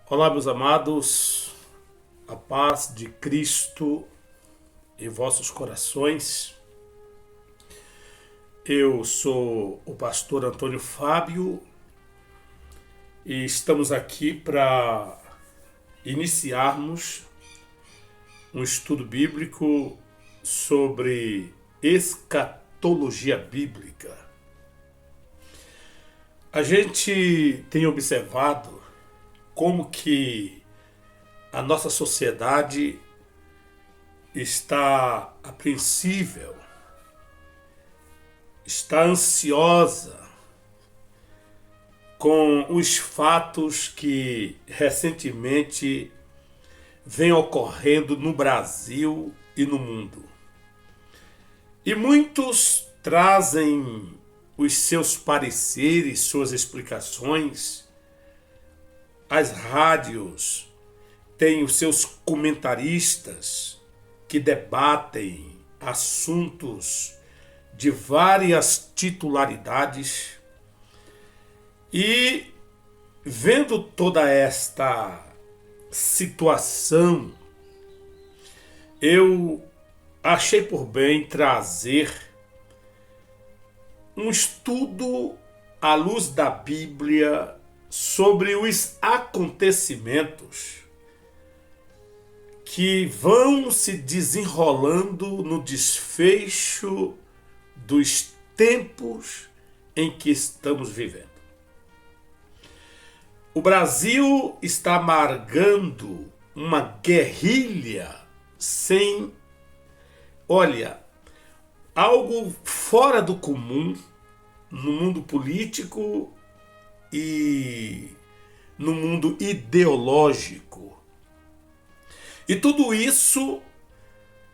Olá, meus amados, a paz de Cristo em vossos corações. Eu sou o pastor Antônio Fábio e estamos aqui para iniciarmos um estudo bíblico sobre escatologia bíblica. A gente tem observado como que a nossa sociedade está apreensível, está ansiosa com os fatos que recentemente vêm ocorrendo no Brasil e no mundo. E muitos trazem os seus pareceres, suas explicações. As rádios têm os seus comentaristas que debatem assuntos de várias titularidades. E vendo toda esta situação, eu achei por bem trazer um estudo à luz da Bíblia sobre os acontecimentos que vão se desenrolando no desfecho dos tempos em que estamos vivendo. O Brasil está amargando uma guerrilha sem, algo fora do comum no mundo político e no mundo ideológico. E tudo isso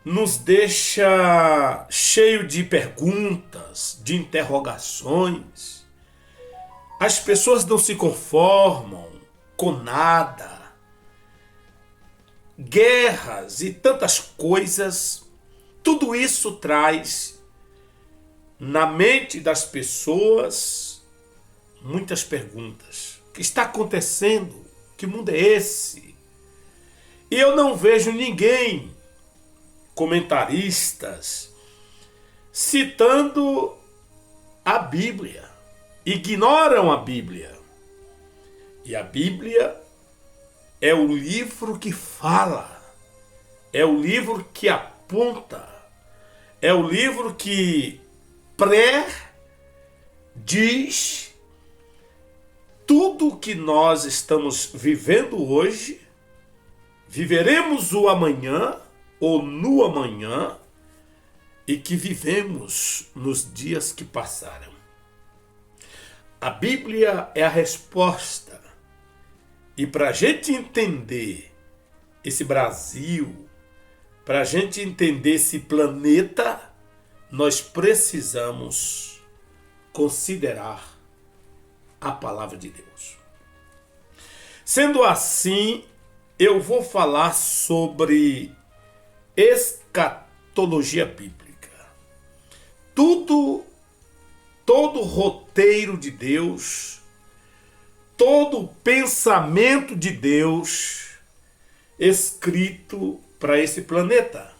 nos deixa cheio de perguntas, de interrogações. As pessoas não se conformam com nada. Guerras e tantas coisas, tudo isso traz na mente das pessoas muitas perguntas. O que está acontecendo? Que mundo é esse? E eu não vejo ninguém, comentaristas, citando a Bíblia. Ignoram a Bíblia. E a Bíblia é o livro que fala, é o livro que aponta, é o livro que prediz tudo o que nós estamos vivendo hoje, viveremos o amanhã ou no amanhã e que vivemos nos dias que passaram. A Bíblia é a resposta. E para a gente entender esse Brasil, para a gente entender esse planeta, nós precisamos considerar a palavra de Deus. Sendo assim, eu vou falar sobre escatologia bíblica. Todo o roteiro de Deus, todo o pensamento de Deus escrito para esse planeta.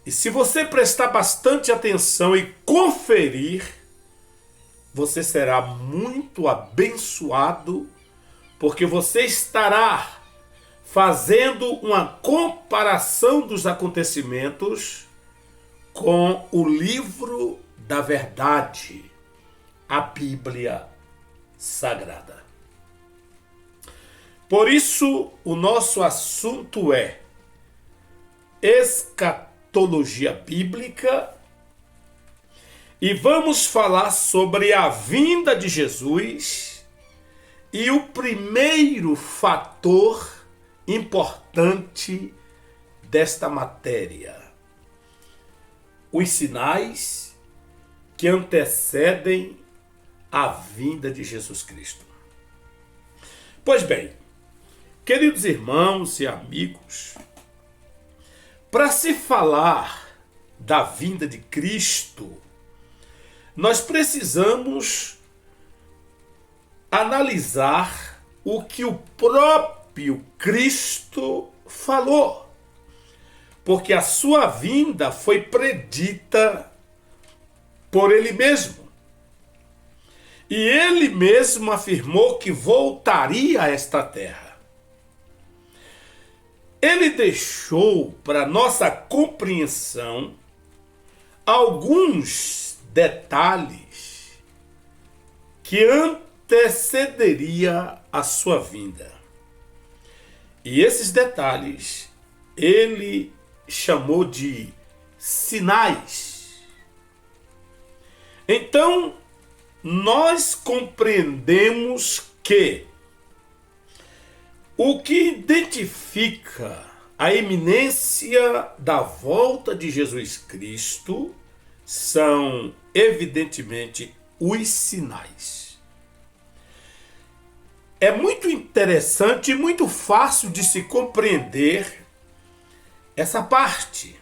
E se você prestar bastante atenção e conferir, você será muito abençoado, porque você estará fazendo uma comparação dos acontecimentos com o livro da verdade, a Bíblia Sagrada. Por isso, o nosso assunto é escatologia bíblica e vamos falar sobre a vinda de Jesus e o primeiro fator importante desta matéria: os sinais que antecedem a vinda de Jesus Cristo. Pois bem, queridos irmãos e amigos, para se falar da vinda de Cristo, nós precisamos analisar o que o próprio Cristo falou, porque a sua vinda foi predita por ele mesmo. E ele mesmo afirmou que voltaria a esta terra. Ele deixou para nossa compreensão alguns detalhes que antecederia a sua vinda. E esses detalhes ele chamou de sinais. Então, nós compreendemos que o que identifica a iminência da volta de Jesus Cristo são, evidentemente, os sinais. É muito interessante e muito fácil de se compreender essa parte.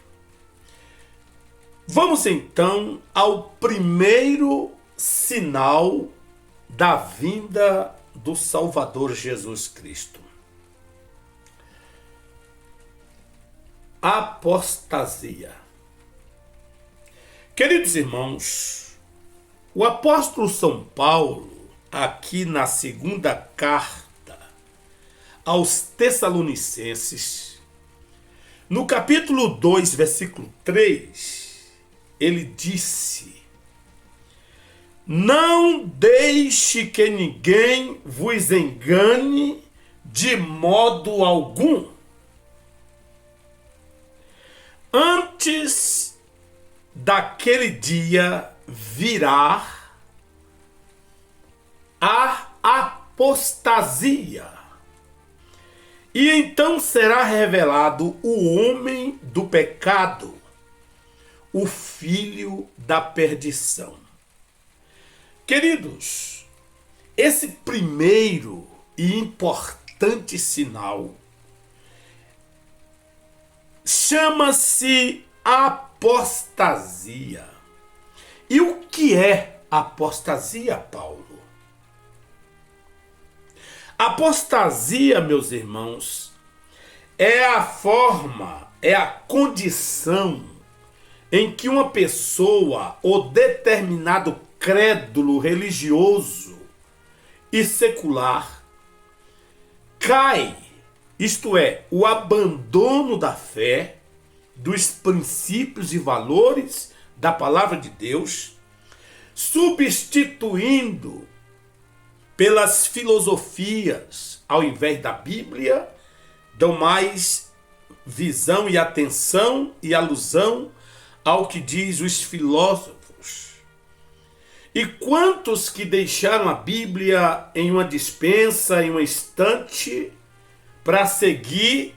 Vamos então ao primeiro sinal da vinda do Salvador Jesus Cristo. Apostasia. Queridos irmãos, o apóstolo São Paulo, aqui na segunda carta aos Tessalonicenses, no capítulo 2, versículo 3, ele disse: não deixe que ninguém vos engane de modo algum. Antes daquele dia virá a apostasia, e então será revelado o homem do pecado, o filho da perdição. Queridos, esse primeiro e importante sinal chama-se apostasia. E o que é apostasia, Paulo? Apostasia, meus irmãos, é a forma, é a condição em que uma pessoa ou determinado crédulo religioso e secular cai, isto é, o abandono da fé, dos princípios e valores da palavra de Deus, substituindo pelas filosofias, ao invés da Bíblia, dão mais visão e atenção e alusão ao que diz os filósofos. E quantos que deixaram a Bíblia em uma despensa, em uma estante, para seguir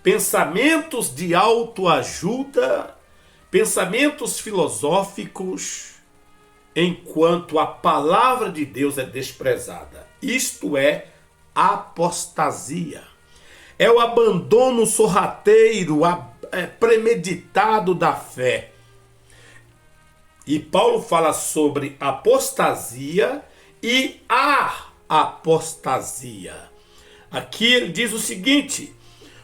pensamentos de autoajuda, pensamentos filosóficos, enquanto a palavra de Deus é desprezada. Isto é apostasia. É o abandono sorrateiro, premeditado da fé. E Paulo fala sobre apostasia e a apostasia. Aqui ele diz o seguinte: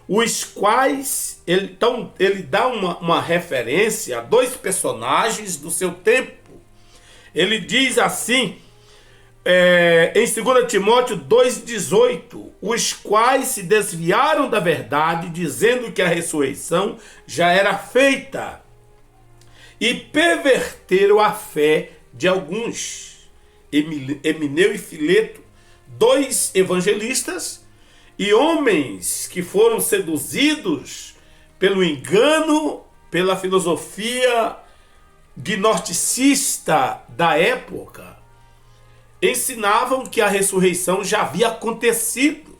os quais, então ele dá uma referência a dois personagens do seu tempo. Ele diz assim, em 2 Timóteo 2,18, os quais se desviaram da verdade, dizendo que a ressurreição já era feita, e perverteram a fé de alguns. Emineu e Fileto, dois evangelistas, e homens que foram seduzidos pelo engano, pela filosofia gnosticista da época, ensinavam que a ressurreição já havia acontecido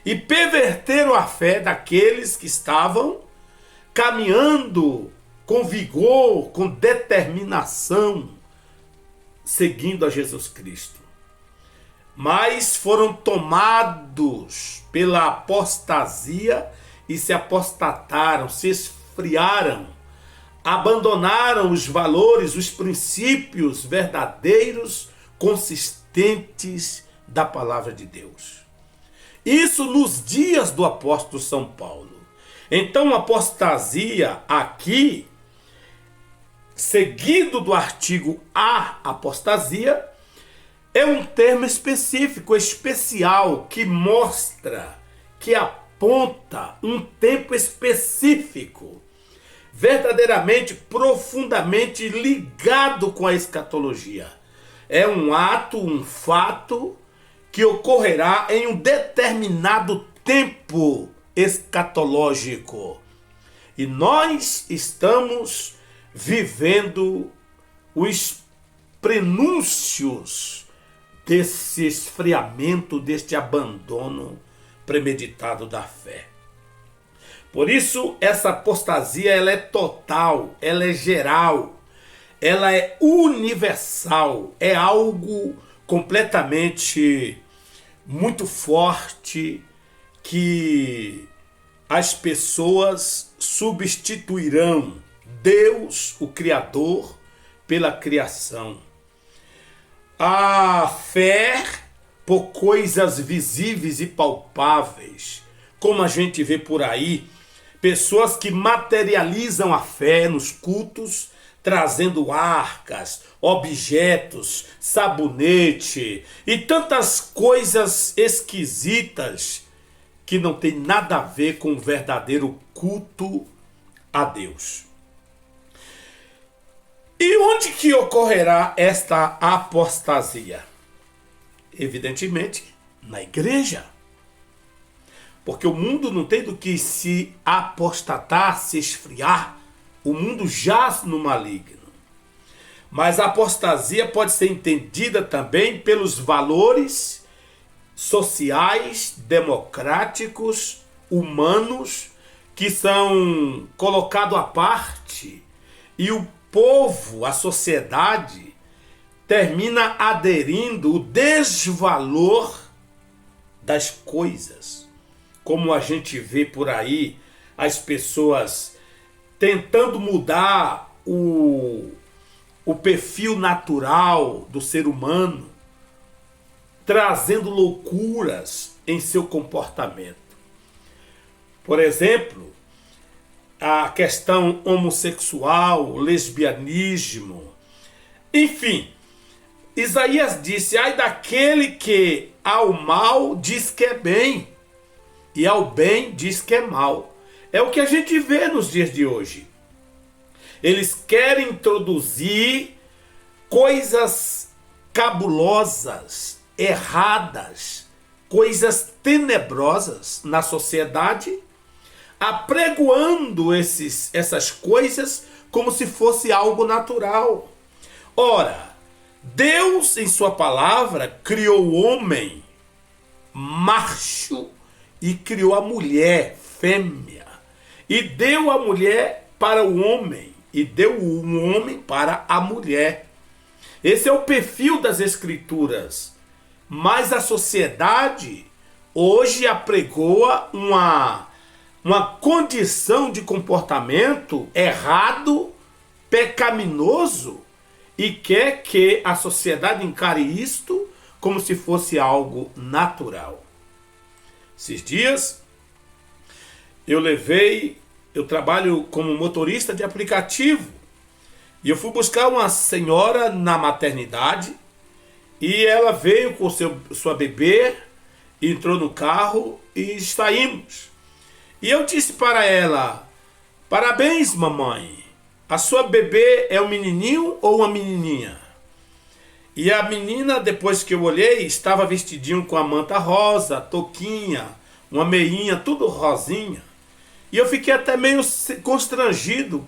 e perverteram a fé daqueles que estavam caminhando com vigor, com determinação, seguindo a Jesus Cristo. Mas foram tomados pela apostasia e se apostataram, se esfriaram, abandonaram os valores, os princípios verdadeiros, consistentes da palavra de Deus. Isso nos dias do apóstolo São Paulo. Então, apostasia aqui, seguido do artigo a apostasia, é um termo específico, especial, que mostra, que aponta um tempo específico, verdadeiramente, profundamente ligado com a escatologia. É um ato, um fato que ocorrerá em um determinado tempo escatológico. E nós estamos vivendo os prenúncios desse esfriamento, deste abandono premeditado da fé. Por isso, essa apostasia ela é total, ela é geral, ela é universal, é algo completamente muito forte que as pessoas substituirão Deus, o Criador, pela criação. A fé por coisas visíveis e palpáveis, como a gente vê por aí, pessoas que materializam a fé nos cultos, trazendo arcas, objetos, sabonete e tantas coisas esquisitas que não tem nada a ver com o verdadeiro culto a Deus. E onde que ocorrerá esta apostasia? Evidentemente, na igreja. Porque o mundo não tem do que se apostatar, se esfriar. O mundo jaz no maligno. Mas a apostasia pode ser entendida também pelos valores sociais, democráticos, humanos, que são colocados à parte. E o povo, a sociedade, termina aderindo o desvalor das coisas. Como a gente vê por aí, as pessoas tentando mudar o perfil natural do ser humano, trazendo loucuras em seu comportamento. Por exemplo, a questão homossexual, lesbianismo, enfim. Isaías disse, ai daquele que ao mal diz que é bem, e ao bem diz que é mal. É o que a gente vê nos dias de hoje. Eles querem introduzir coisas cabulosas, erradas, coisas tenebrosas na sociedade, apregoando essas coisas como se fosse algo natural. Ora, Deus, em sua palavra, criou o homem macho e criou a mulher fêmea. E deu a mulher para o homem e deu o homem para a mulher. Esse é o perfil das Escrituras. Mas a sociedade hoje apregoa uma condição de comportamento errado, pecaminoso, e quer que a sociedade encare isto como se fosse algo natural. Esses dias eu trabalho como motorista de aplicativo, e eu fui buscar uma senhora na maternidade, e ela veio com sua bebê, entrou no carro e saímos. E eu disse para ela, parabéns mamãe, a sua bebê é um menininho ou uma menininha? E a menina, depois que eu olhei, estava vestidinho com a manta rosa, touquinha, uma meinha, tudo rosinha. E eu fiquei até meio constrangido.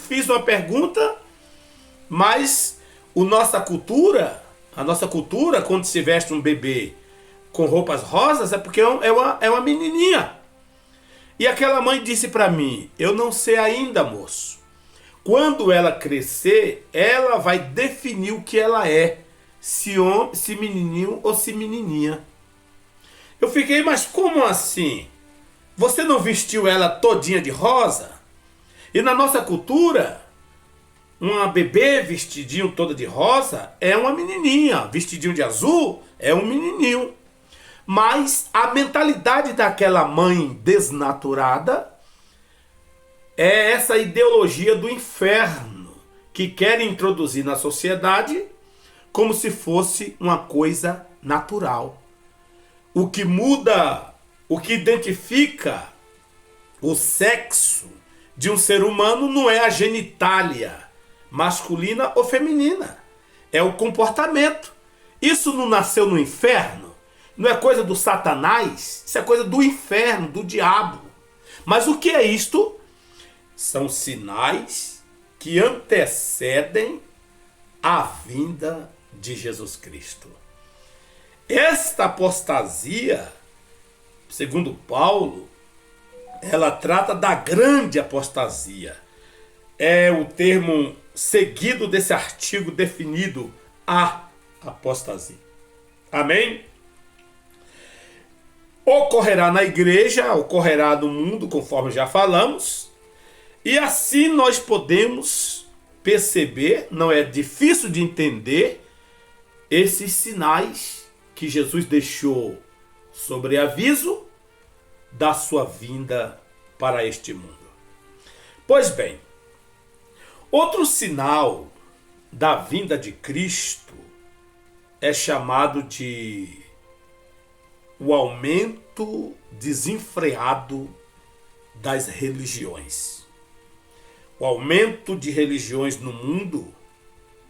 Fiz uma pergunta, mas a nossa cultura, quando se veste um bebê com roupas rosas, é porque é uma menininha. E aquela mãe disse para mim, eu não sei ainda, moço. Quando ela crescer, ela vai definir o que ela é, se menininho ou se menininha. Eu fiquei, mas como assim? Você não vestiu ela todinha de rosa? E na nossa cultura, uma bebê vestidinho toda de rosa é uma menininha, vestidinho de azul é um menininho. Mas a mentalidade daquela mãe desnaturada é essa ideologia do inferno que quer introduzir na sociedade como se fosse uma coisa natural. O que muda, o que identifica o sexo de um ser humano não é a genitália masculina ou feminina, é o comportamento. Isso não nasceu no inferno, não é coisa do Satanás, isso é coisa do inferno, do diabo. Mas o que é isto? São sinais que antecedem a vinda de Jesus Cristo. Esta apostasia, segundo Paulo, ela trata da grande apostasia. É o termo seguido desse artigo definido, a apostasia. Amém? Ocorrerá na igreja, ocorrerá no mundo, conforme já falamos. E assim nós podemos perceber, não é difícil de entender, esses sinais que Jesus deixou sobre aviso da sua vinda para este mundo. Pois bem, outro sinal da vinda de Cristo é chamado de o aumento desenfreado das religiões. O aumento de religiões no mundo,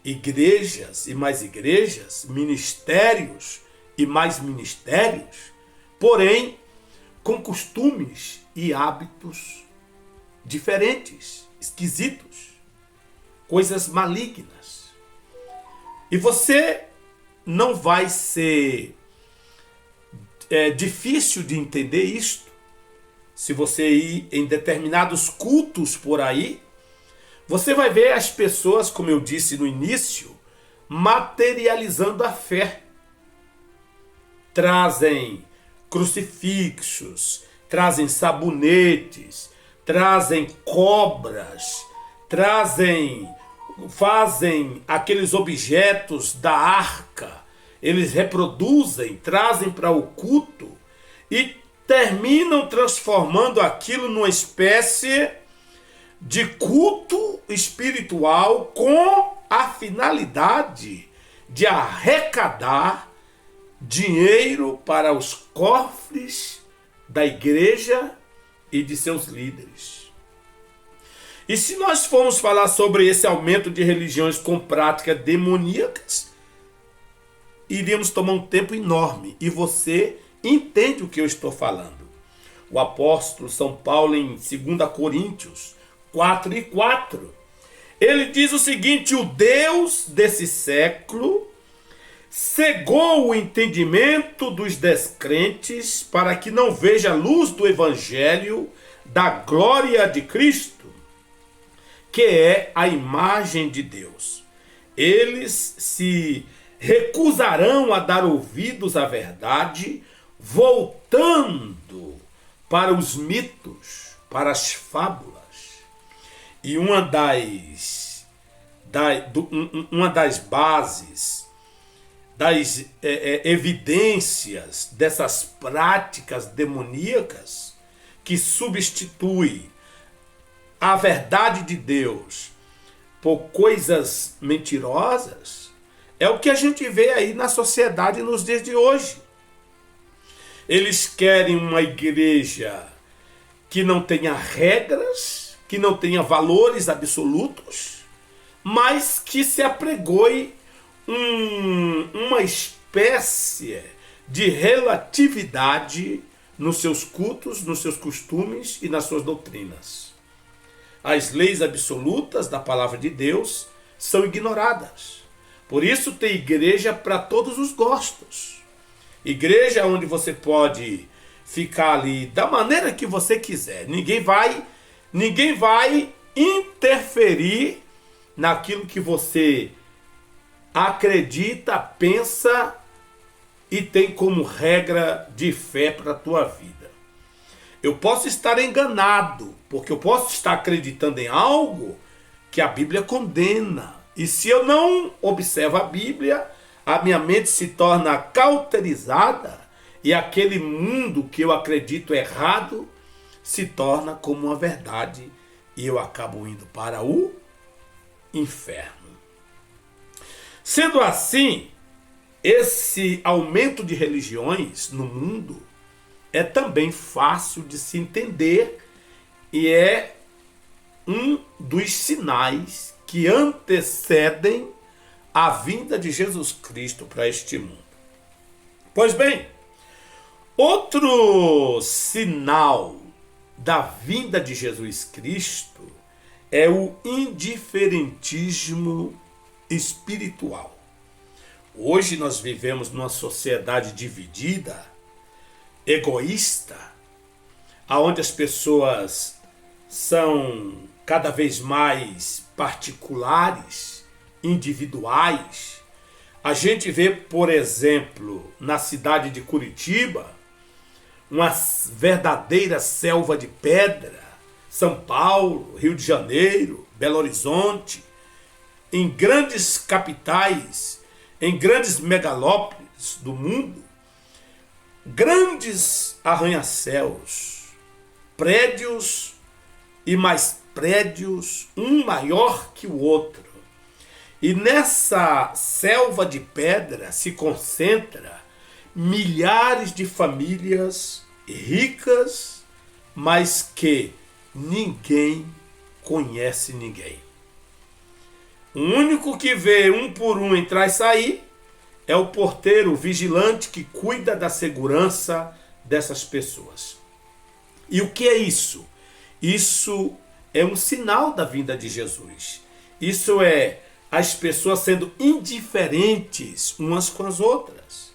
igrejas e mais igrejas, ministérios e mais ministérios, porém com costumes e hábitos diferentes, esquisitos, coisas malignas. E você não vai ser difícil de entender isto se você ir em determinados cultos por aí. Você vai ver as pessoas, como eu disse no início, materializando a fé. Trazem crucifixos, trazem sabonetes, trazem cobras, fazem aqueles objetos da arca, eles reproduzem, trazem para o culto e terminam transformando aquilo numa espécie de culto espiritual com a finalidade de arrecadar dinheiro para os cofres da igreja e de seus líderes. E se nós formos falar sobre esse aumento de religiões com práticas demoníacas, iríamos tomar um tempo enorme. E você entende o que eu estou falando. O apóstolo São Paulo, em 2 Coríntios 4:4, ele diz o seguinte: o Deus desse século cegou o entendimento dos descrentes para que não veja a luz do evangelho da glória de Cristo, que é a imagem de Deus. Eles se recusarão a dar ouvidos à verdade, voltando para os mitos, para as fábulas. E uma das bases, das evidências dessas práticas demoníacas que substitui a verdade de Deus por coisas mentirosas, é o que a gente vê aí na sociedade nos dias de hoje. Eles querem uma igreja que não tenha regras, que não tenha valores absolutos, mas que se apregoe uma espécie de relatividade nos seus cultos, nos seus costumes e nas suas doutrinas. As leis absolutas da palavra de Deus são ignoradas. Por isso tem igreja para todos os gostos. Igreja onde você pode ficar ali da maneira que você quiser. Ninguém vai interferir naquilo que você acredita, pensa e tem como regra de fé para a tua vida. Eu posso estar enganado, porque eu posso estar acreditando em algo que a Bíblia condena. E se eu não observo a Bíblia, a minha mente se torna cauterizada e aquele mundo que eu acredito errado se torna como uma verdade e eu acabo indo para o inferno. Sendo assim, esse aumento de religiões no mundo é também fácil de se entender e é um dos sinais que antecedem a vinda de Jesus Cristo para este mundo. Pois bem, outro sinal da vinda de Jesus Cristo é o indiferentismo espiritual. Hoje nós vivemos numa sociedade dividida, egoísta, onde as pessoas são cada vez mais particulares, individuais. A gente vê, por exemplo, na cidade de Curitiba, uma verdadeira selva de pedra. São Paulo, Rio de Janeiro, Belo Horizonte, em grandes capitais, em grandes megalópolis do mundo, grandes arranha-céus, prédios e mais prédios, um maior que o outro. E nessa selva de pedra se concentra milhares de famílias ricas, mas que ninguém conhece ninguém. O único que vê um por um entrar e sair é o porteiro, o vigilante que cuida da segurança dessas pessoas. E o que é isso? Isso é um sinal da vinda de Jesus. Isso é as pessoas sendo indiferentes umas com as outras.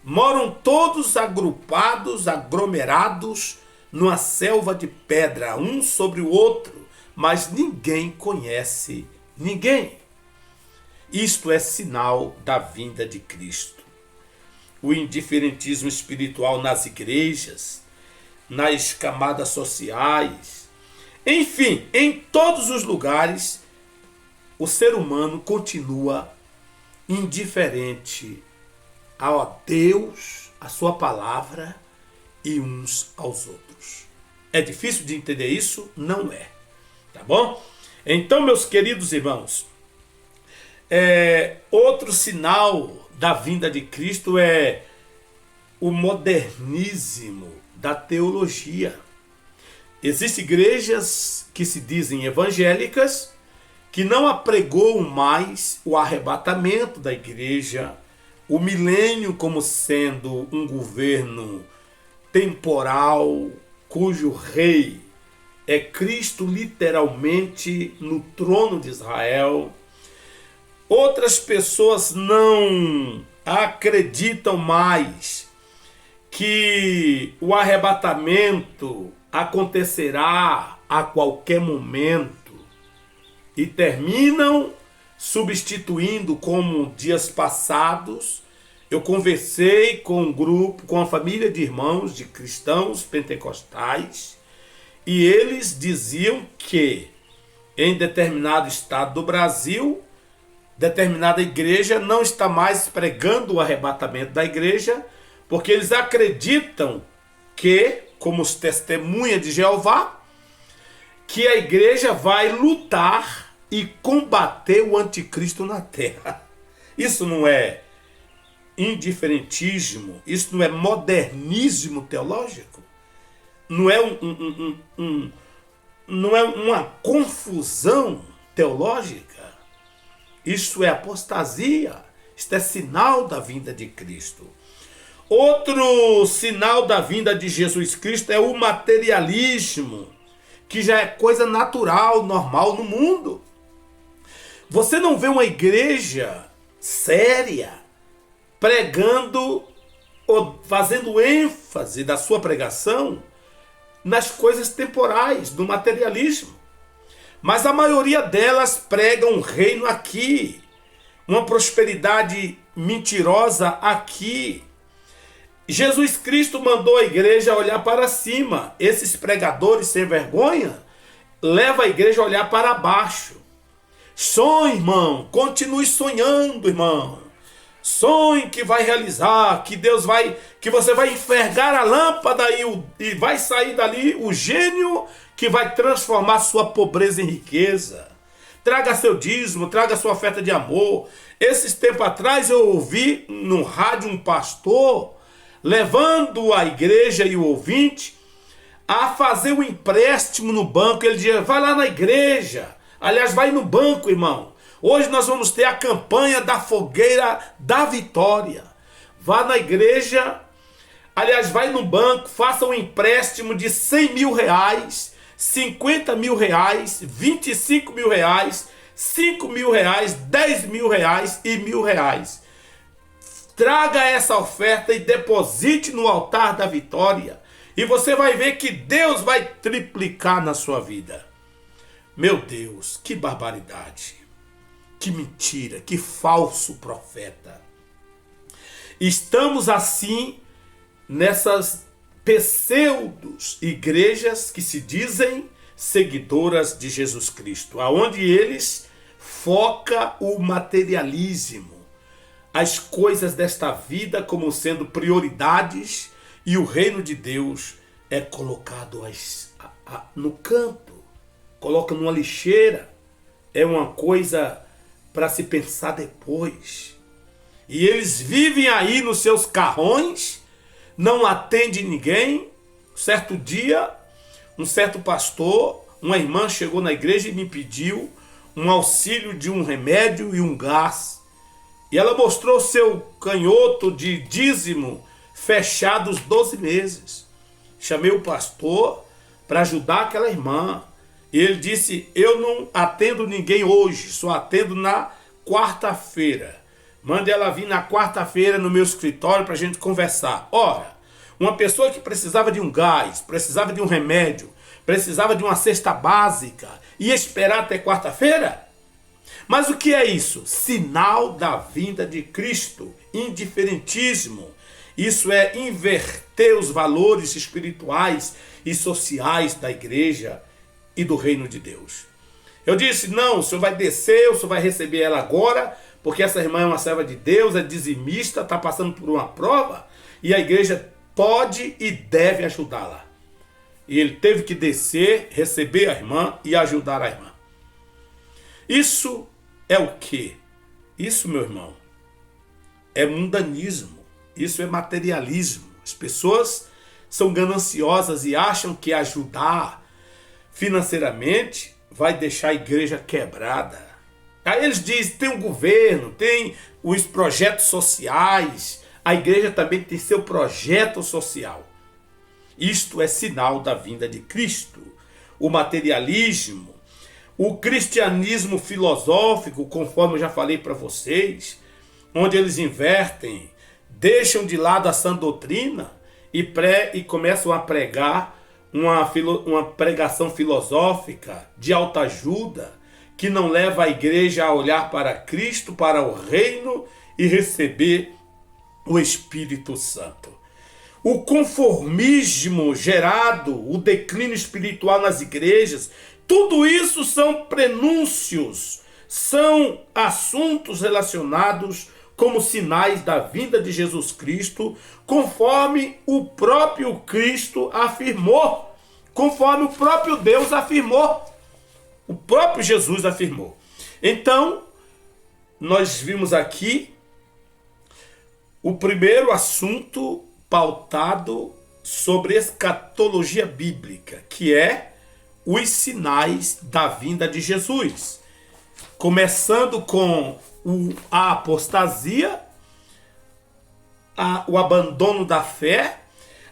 Moram todos agrupados, aglomerados numa selva de pedra, um sobre o outro, mas ninguém conhece ninguém. Isto é sinal da vinda de Cristo. O indiferentismo espiritual nas igrejas, nas camadas sociais, enfim, em todos os lugares, o ser humano continua indiferente a Deus, a sua palavra e uns aos outros. É difícil de entender isso? Não é. Tá bom? Então, meus queridos irmãos, outro sinal da vinda de Cristo é o modernismo da teologia. Existem igrejas que se dizem evangélicas que não apregoam mais o arrebatamento da igreja, o milênio como sendo um governo temporal, cujo rei é Cristo literalmente no trono de Israel. Outras pessoas não acreditam mais que o arrebatamento acontecerá a qualquer momento e terminam substituindo, como dias passados, eu conversei com um grupo, com uma família de irmãos, de cristãos pentecostais, e eles diziam que em determinado estado do Brasil, determinada igreja não está mais pregando o arrebatamento da igreja, porque eles acreditam que, como os testemunhas de Jeová, que a igreja vai lutar e combater o anticristo na terra. Isso não é indiferentismo, isso não é modernismo teológico, não é não é uma confusão teológica. Isso é apostasia, isto é sinal da vinda de Cristo. Outro sinal da vinda de Jesus Cristo é o materialismo, que já é coisa natural, normal no mundo. Você não vê uma igreja séria pregando ou fazendo ênfase da sua pregação nas coisas temporais, do materialismo. Mas a maioria delas pregam um reino aqui, uma prosperidade mentirosa aqui. Jesus Cristo mandou a igreja olhar para cima. Esses pregadores sem vergonha levam a igreja a olhar para baixo. Sonhe, irmão, continue sonhando, irmão. Sonhe que vai realizar, que você vai enxergar a lâmpada e vai sair dali o gênio que vai transformar sua pobreza em riqueza. Traga seu dízimo, traga sua oferta de amor. Esses tempos atrás eu ouvi no rádio um pastor levando a igreja e o ouvinte a fazer um empréstimo no banco. Ele dizia, vai lá na igreja. Aliás, vai no banco, irmão. Hoje nós vamos ter a campanha da fogueira da vitória. Vá na igreja, aliás, vai no banco, faça um empréstimo de 100 mil reais, 50 mil reais, 25 mil reais, 5 mil reais, 10 mil reais e R$1.000. Traga essa oferta e deposite no altar da vitória. E você vai ver que Deus vai triplicar na sua vida. Meu Deus, que barbaridade. Que mentira, que falso profeta. Estamos assim nessas pseudos igrejas que se dizem seguidoras de Jesus Cristo, aonde eles focam o materialismo, as coisas desta vida como sendo prioridades, e o reino de Deus é colocado no canto, coloca numa lixeira, é uma coisa para se pensar depois. E eles vivem aí nos seus carrões, não atendem ninguém. Certo dia, um certo pastor, uma irmã chegou na igreja e me pediu um auxílio de um remédio e um gás. E ela mostrou seu canhoto de dízimo fechado os 12 meses. Chamei o pastor para ajudar aquela irmã. E ele disse, eu não atendo ninguém hoje, só atendo na quarta-feira. Mande ela vir na quarta-feira no meu escritório para a gente conversar. Ora, uma pessoa que precisava de um gás, precisava de um remédio, precisava de uma cesta básica, ia esperar até quarta-feira? Mas o que é isso? Sinal da vinda de Cristo, indiferentismo. Isso é inverter os valores espirituais e sociais da igreja e do reino de Deus. Eu disse, não, o senhor vai descer, o senhor vai receber ela agora, porque essa irmã é uma serva de Deus, é dizimista, está passando por uma prova, e a igreja pode e deve ajudá-la. E ele teve que descer, receber a irmã e ajudar a irmã. Isso é o quê? Isso, meu irmão, é mundanismo, isso é materialismo. As pessoas são gananciosas e acham que ajudar financeiramente vai deixar a igreja quebrada. Aí eles dizem, tem o governo, tem os projetos sociais, a igreja também tem seu projeto social. Isto é sinal da vinda de Cristo. O materialismo, o cristianismo filosófico, conforme eu já falei para vocês, onde eles invertem, deixam de lado a sã doutrina e começam a pregar uma pregação filosófica de autoajuda que não leva a igreja a olhar para Cristo, para o reino e receber o Espírito Santo. O conformismo gerado, o declínio espiritual nas igrejas, tudo isso são prenúncios, são assuntos relacionados como sinais da vinda de Jesus Cristo, conforme o próprio Cristo afirmou, conforme o próprio Deus afirmou, o próprio Jesus afirmou. Então, nós vimos aqui o primeiro assunto pautado sobre escatologia bíblica, que é os sinais da vinda de Jesus. Começando com a apostasia, o abandono da fé,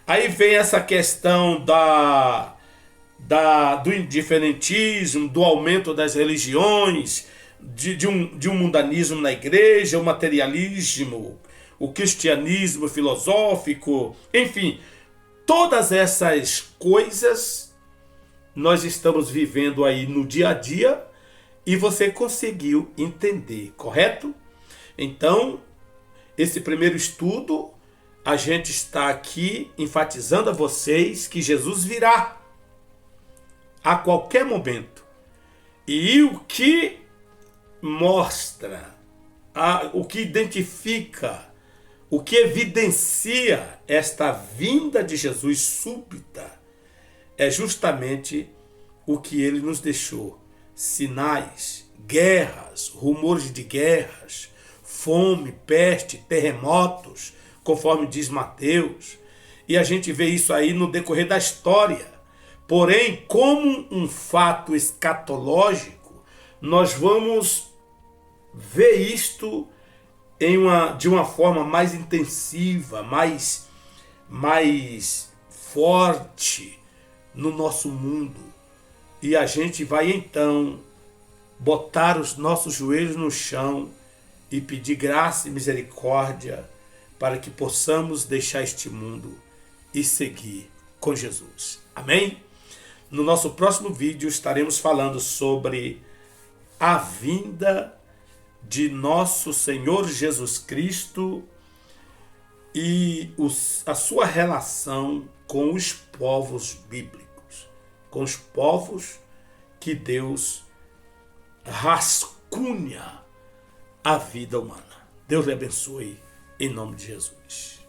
aí vem essa questão do indiferentismo, do aumento das religiões, de um mundanismo na igreja, o materialismo, o cristianismo filosófico, enfim, todas essas coisas nós estamos vivendo aí no dia a dia e você conseguiu entender, correto? Então, esse primeiro estudo, a gente está aqui enfatizando a vocês que Jesus virá a qualquer momento. E o que mostra o que identifica, o que evidencia esta vinda de Jesus súbita é justamente o que ele nos deixou: sinais, guerras, rumores de guerras, fome, peste, terremotos, conforme diz Mateus. E a gente vê isso aí no decorrer da história. Porém, como um fato escatológico, nós vamos ver isto de uma forma mais intensiva, mais forte no nosso mundo. E a gente vai então botar os nossos joelhos no chão e pedir graça e misericórdia para que possamos deixar este mundo e seguir com Jesus. Amém? No nosso próximo vídeo estaremos falando sobre a vinda de nosso Senhor Jesus Cristo e a sua relação com os povos bíblicos, com os povos que Deus rascunha a vida humana. Deus lhe abençoe em nome de Jesus.